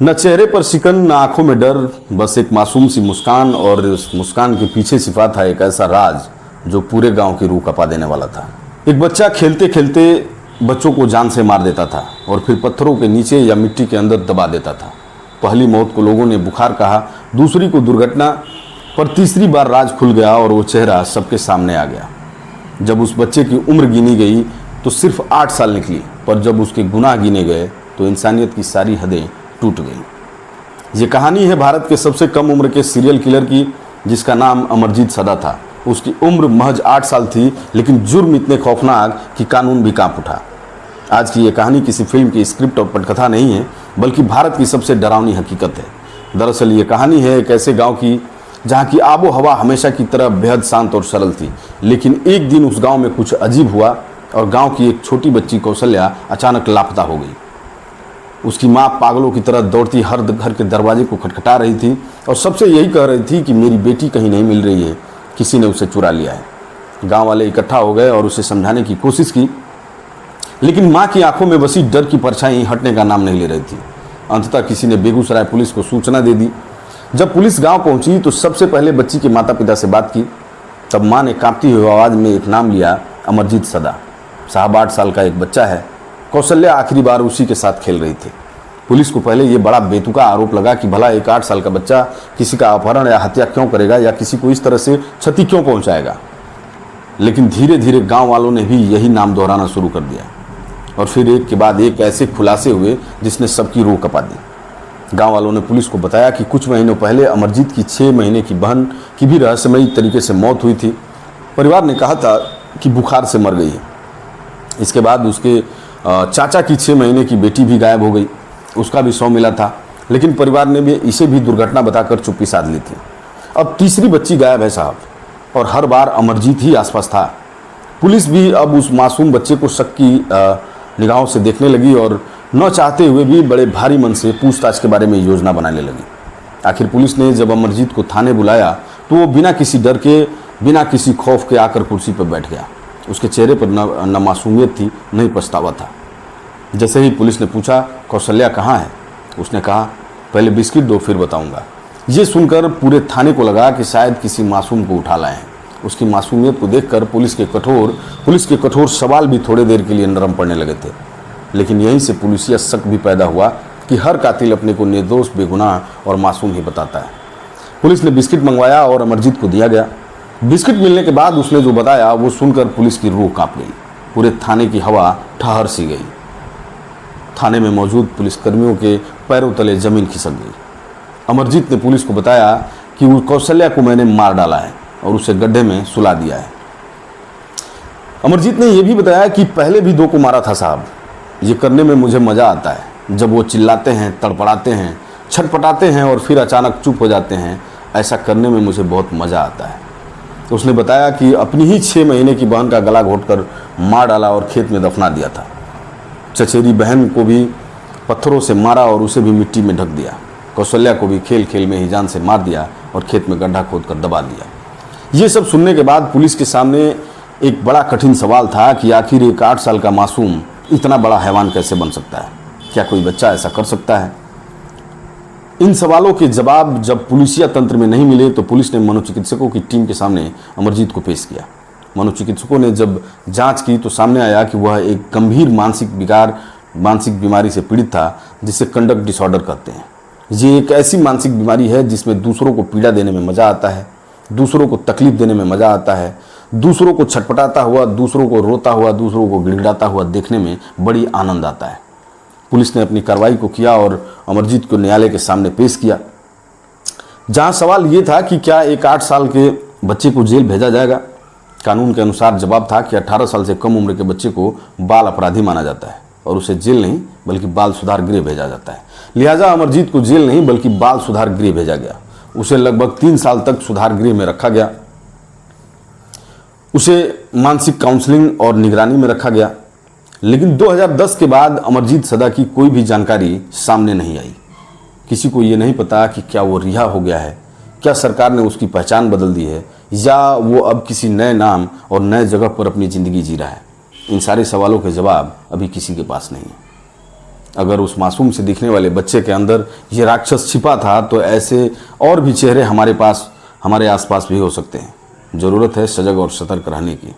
न चेहरे पर शिकन, न आंखों में डर, बस एक मासूम सी मुस्कान, और उस मुस्कान के पीछे छिपा था एक ऐसा राज जो पूरे गांव की रूह कपा देने वाला था। एक बच्चा खेलते खेलते बच्चों को जान से मार देता था और फिर पत्थरों के नीचे या मिट्टी के अंदर दबा देता था। पहली मौत को लोगों ने बुखार कहा, दूसरी को दुर्घटना, पर तीसरी बार राज खुल गया और वो चेहरा सबके सामने आ गया। जब उस बच्चे की उम्र गिनी गई तो सिर्फ 8 साल निकली, पर जब उसके गुनाह गिने गए तो इंसानियत की सारी हदें टूट गई। ये कहानी है भारत के सबसे कम उम्र के सीरियल किलर की, जिसका नाम अमरजीत सदा था। उसकी उम्र महज 8 साल थी, लेकिन जुर्म इतने खौफनाक कि कानून भी कांप उठा। आज की ये कहानी किसी फिल्म की स्क्रिप्ट और पटकथा नहीं है, बल्कि भारत की सबसे डरावनी हकीकत है। दरअसल ये कहानी है एक ऐसे गांव की जहां की आबो हवा हमेशा की तरह बेहद शांत और सरल थी, लेकिन एक दिन उस गांव में कुछ अजीब हुआ और गांव की एक छोटी बच्ची कौशल्या अचानक लापता हो गई। उसकी माँ पागलों की तरह दौड़ती हर घर के दरवाजे को खटखटा रही थी और सबसे यही कह रही थी कि मेरी बेटी कहीं नहीं मिल रही है, किसी ने उसे चुरा लिया है। गांव वाले इकट्ठा हो गए और उसे समझाने की कोशिश की, लेकिन माँ की आंखों में बसी डर की परछाई हटने का नाम नहीं ले रही थी। अंततः किसी ने बेगूसराय पुलिस को सूचना दे दी। जब पुलिस गांव पहुंची तो सबसे पहले बच्ची के माता पिता से बात की। तब माँ ने कांपती हुई आवाज़ में एक नाम लिया, अमरजीत सदा। साहब 8 साल का एक बच्चा है। कौशल्या आखिरी बार उसी के साथ खेल रही थी। पुलिस को पहले ये बड़ा बेतुका आरोप लगा कि भला एक 8 साल का बच्चा किसी का अपहरण या हत्या क्यों करेगा या किसी को इस तरह से क्षति क्यों पहुंचाएगा। लेकिन धीरे धीरे गांव वालों ने भी यही नाम दोहराना शुरू कर दिया और फिर एक के बाद एक ऐसे खुलासे हुए जिसने सबकी रूह कपा दी। गांव वालों ने पुलिस को बताया कि कुछ महीनों पहले अमरजीत की 6 महीने की बहन की भी रहस्यमयी तरीके से मौत हुई थी। परिवार ने कहा था कि बुखार से मर गई है। इसके बाद उसके चाचा की 6 महीने की बेटी भी गायब हो गई। उसका भी शव मिला था, लेकिन परिवार ने भी इसे भी दुर्घटना बताकर चुप्पी साध ली थी। अब तीसरी बच्ची गायब है साहब, और हर बार अमरजीत ही आसपास था। पुलिस भी अब उस मासूम बच्चे को शक की निगाहों से देखने लगी और न चाहते हुए भी बड़े भारी मन से पूछताछ के बारे में योजना बनाने लगी। आखिर पुलिस ने जब अमरजीत को थाने बुलाया तो वो बिना किसी डर के, बिना किसी खौफ के आकर कुर्सी पर बैठ गया। उसके चेहरे पर न मासूमियत थी, न ही पछतावा था। जैसे ही पुलिस ने पूछा, कौशल्या कहाँ है, उसने कहा, पहले बिस्किट दो फिर बताऊंगा। ये सुनकर पूरे थाने को लगा कि शायद किसी मासूम को उठा लाए हैं। उसकी मासूमियत को देखकर पुलिस के कठोर सवाल भी थोड़ी देर के लिए नरम पड़ने लगे थे। लेकिन यहीं से पुलिसिया शक भी पैदा हुआ कि हर कातिल अपने को निर्दोष, बेगुनाह और मासूम ही बताता है। पुलिस ने बिस्किट मंगवाया और अमरजीत को दिया गया। बिस्किट मिलने के बाद उसने जो बताया वो सुनकर पुलिस की रूह कांप गई। पूरे थाने की हवा ठहर सी गई। थाने में मौजूद पुलिसकर्मियों के पैरों तले जमीन खिसक गई। अमरजीत ने पुलिस को बताया कि वो कौशल्या को मैंने मार डाला है और उसे गड्ढे में सुला दिया है। अमरजीत ने यह भी बताया कि पहले भी 2 को मारा था साहब। ये करने में मुझे मज़ा आता है, जब वो चिल्लाते हैं, तड़पड़ाते हैं, छटपटाते हैं और फिर अचानक चुप हो जाते हैं। ऐसा करने में मुझे बहुत मज़ा आता है। तो उसने बताया कि अपनी ही 6 महीने की बहन का गला घोंटकर मार डाला और खेत में दफना दिया था। चचेरी बहन को भी पत्थरों से मारा और उसे भी मिट्टी में ढक दिया। कौशल्या को भी खेल खेल में ही जान से मार दिया और खेत में गड्ढा खोदकर दबा दिया। ये सब सुनने के बाद पुलिस के सामने एक बड़ा कठिन सवाल था कि आखिर एक 8 साल का मासूम इतना बड़ा हैवान कैसे बन सकता है? क्या कोई बच्चा ऐसा कर सकता है? इन सवालों के जवाब जब पुलिसिया तंत्र में नहीं मिले तो पुलिस ने मनोचिकित्सकों की टीम के सामने अमरजीत को पेश किया। मनोचिकित्सकों ने जब जांच की तो सामने आया कि वह एक गंभीर मानसिक बीमारी से पीड़ित था, जिसे कंडक्ट डिसऑर्डर कहते हैं। ये एक ऐसी मानसिक बीमारी है जिसमें दूसरों को पीड़ा देने में मज़ा आता है, दूसरों को तकलीफ देने में मज़ा आता है, दूसरों को छटपटाता हुआ, दूसरों को रोता हुआ, दूसरों को गिड़गिड़ाता हुआ देखने में बड़ी आनंद आता है। पुलिस ने अपनी कार्रवाई को किया और अमरजीत को न्यायालय के सामने पेश किया, जहां सवाल ये था कि क्या एक 8 साल के बच्चे को जेल भेजा जाएगा। कानून के अनुसार जवाब था कि 18 साल से कम उम्र के बच्चे को बाल अपराधी माना जाता है और उसे जेल नहीं बल्कि बाल सुधार गृह भेजा जाता है। लिहाजा अमरजीत को जेल नहीं बल्कि बाल सुधार गृह भेजा गया। उसे लगभग 3 साल तक सुधार गृह में रखा गया। उसे मानसिक काउंसलिंग और निगरानी में रखा गया। लेकिन 2010 के बाद अमरजीत सदा की कोई भी जानकारी सामने नहीं आई। किसी को ये नहीं पता कि क्या वो रिहा हो गया है, क्या सरकार ने उसकी पहचान बदल दी है, या वो अब किसी नए नाम और नए जगह पर अपनी ज़िंदगी जी रहा है। इन सारे सवालों के जवाब अभी किसी के पास नहीं है। अगर उस मासूम से दिखने वाले बच्चे के अंदर ये राक्षस छिपा था तो ऐसे और भी चेहरे हमारे आसपास भी हो सकते हैं। ज़रूरत है सजग और सतर्क रहने की।